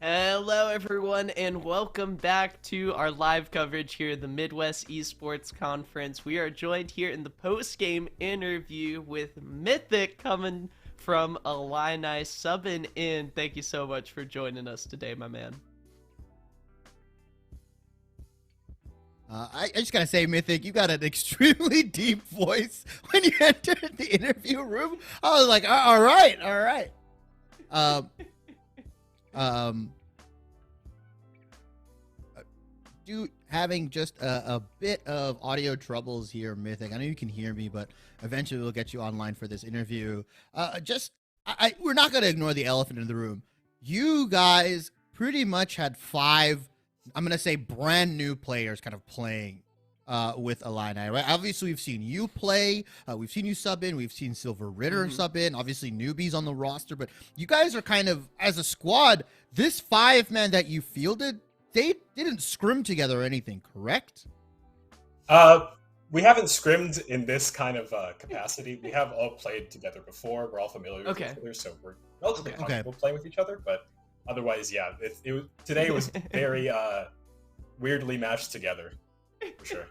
Hello, everyone, and welcome back to our live coverage here at the Midwest Esports Conference. We are joined here in the post-game interview with Mythic coming from Illini subbing in. Thank you so much for joining us today, my man. I just gotta say, Mythic, you got an extremely deep voice when you entered the interview room. I was like, all right. Um, um, having just a bit of audio troubles here, Mythic. I know you can hear me, but eventually we'll get you online for this interview. We're not gonna ignore the elephant in the room. You guys pretty much had 5, I'm gonna say, brand new players kind of playing with Illini, right? Obviously, we've seen you play, we've seen you sub in, we've seen Silver Ritter sub in, obviously newbies on the roster, but you guys are kind of, as a squad, this 5-man that you fielded, they didn't scrim together or anything, correct? We haven't scrimmed in this kind of capacity. We have all played together before. We're all familiar with each other, so we're relatively comfortable playing with each other. But otherwise, yeah, today was very weirdly matched together, for sure.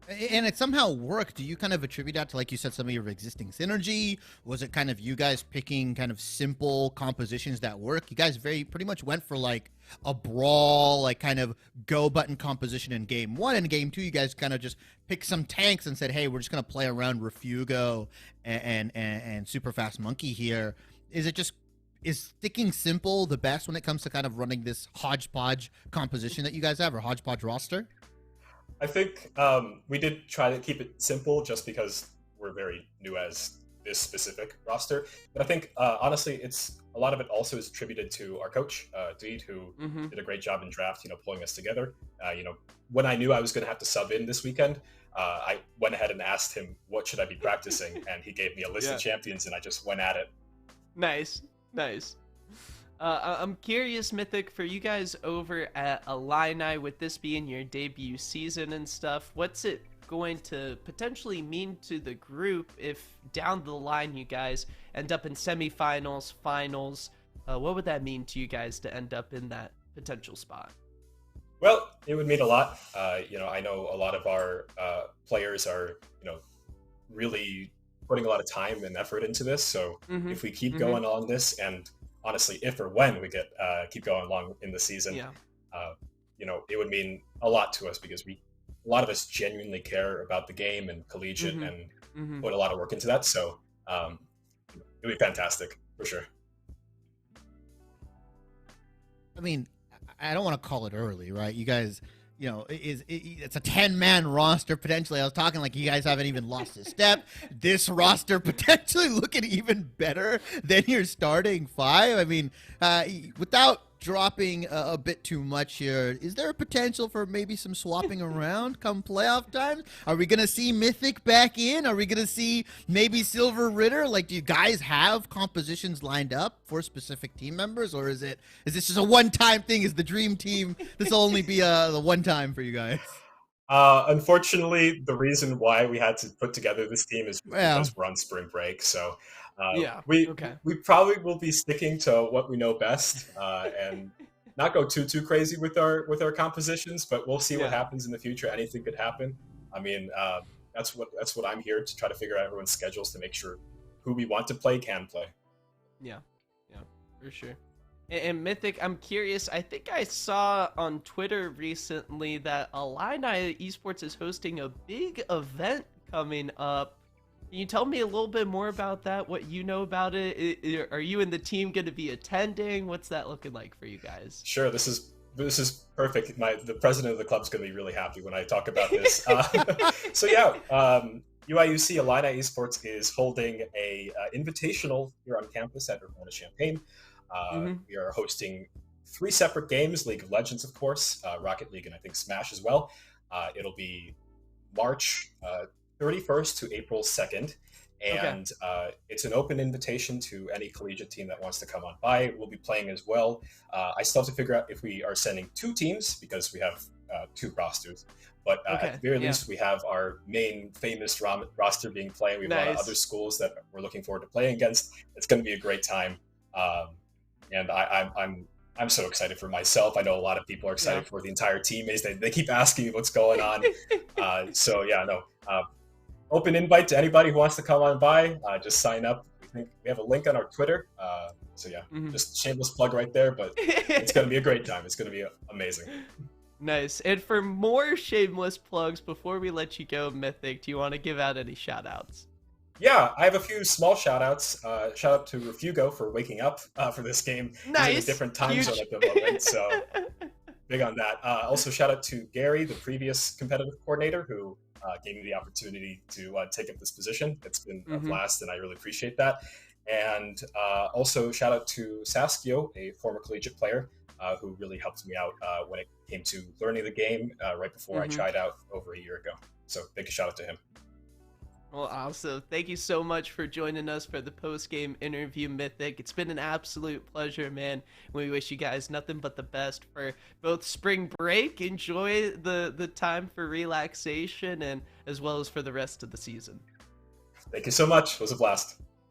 And it somehow worked. Do you kind of attribute that to, like you said, some of your existing synergy? Was it kind of you guys picking kind of simple compositions that work? You guys pretty much went for like a brawl, like kind of go button composition in game 1. And in game 2, you guys kind of just picked some tanks and said, hey, we're just going to play around Refugo and Super Fast Monkey here. Is sticking simple the best when it comes to kind of running this hodgepodge composition that you guys have, or hodgepodge roster? I think we did try to keep it simple just because we're very new as this specific roster. But I think, honestly, a lot of it also is attributed to our coach, Deed, who did a great job in draft, pulling us together. When I knew I was going to have to sub in this weekend, I went ahead and asked him, what should I be practicing? And he gave me a list of champions, and I just went at it. Nice. I'm curious, Mythic, for you guys over at Illini, with this being your debut season and stuff, what's it going to potentially mean to the group if down the line you guys end up in semifinals, finals? What would that mean to you guys to end up in that potential spot? Well, it would mean a lot. I know a lot of our players are, really putting a lot of time and effort into this. So if we keep going on this, and honestly, if or when we keep going along in the season, it would mean a lot to us because a lot of us genuinely care about the game and collegiate and put a lot of work into that. So it would be fantastic for sure. I mean, I don't want to call it early, right? You guys, it's a 10-man roster potentially. I was talking like you guys haven't even lost a step. This roster potentially looking even better than your starting 5. I mean, without dropping a bit too much here, is there a potential for maybe some swapping around come playoff times? Are we going to see Mythic back in? Are we going to see maybe Silver Ritter? Like, do you guys have compositions lined up for specific team members, or is this just a one-time thing? Is the dream team, this will only be the one time for you guys? Unfortunately, the reason why we had to put together this team is because we're on spring break. So we probably will be sticking to what we know best and not go too crazy with our compositions. But we'll see what happens in the future. Anything could happen. I mean, that's what I'm here to try to figure out everyone's schedules to make sure who we want to play can play. Yeah, for sure. And Mythic, I'm curious, I think I saw on Twitter recently that Illini Esports is hosting a big event coming up. Can you tell me a little bit more about that, what you know about it? Are you and the team going to be attending? What's that looking like for you guys? Sure, this is perfect. The president of the club is going to be really happy when I talk about this. So yeah, UIUC Illini Esports is holding a invitational here on campus at Urbana Champaign. We are hosting 3 separate games, League of Legends, of course, Rocket League, and I think Smash as well. It'll be March 31st to April 2nd, and it's an open invitation to any collegiate team that wants to come on by. We'll be playing as well. I still have to figure out if we are sending 2 teams because we have 2 rosters. But at the very least, we have our main famous roster being played. We have a lot of other schools that we're looking forward to playing against. It's going to be a great time. And I'm I'm so excited for myself. I know a lot of people are excited Yeah. for the entire team. They keep asking me what's going on. So yeah, no. Open invite to anybody who wants to come on by. Just sign up. We think we have a link on our Twitter. So yeah, just shameless plug right there. But it's going to be a great time. It's going to be amazing. Nice. And for more shameless plugs, before we let you go, Mythic, do you want to give out any shout outs? Yeah, I have a few small shout outs. Shout out to Refugo for waking up for this game. Nice. He's in a different time Huge. zone at the moment. So big on that. Also, shout out to Gary, the previous competitive coordinator, who gave me the opportunity to take up this position. It's been a blast, and I really appreciate that. And also, shout out to Saskio, a former collegiate player, who really helped me out when it came to learning the game right before I tried out over a year ago. So, big shout out to him. Well, awesome. Thank you so much for joining us for the post-game interview, Mythic. It's been an absolute pleasure, man. We wish you guys nothing but the best for both spring break. Enjoy the time for relaxation, and as well as for the rest of the season. Thank you so much. It was a blast.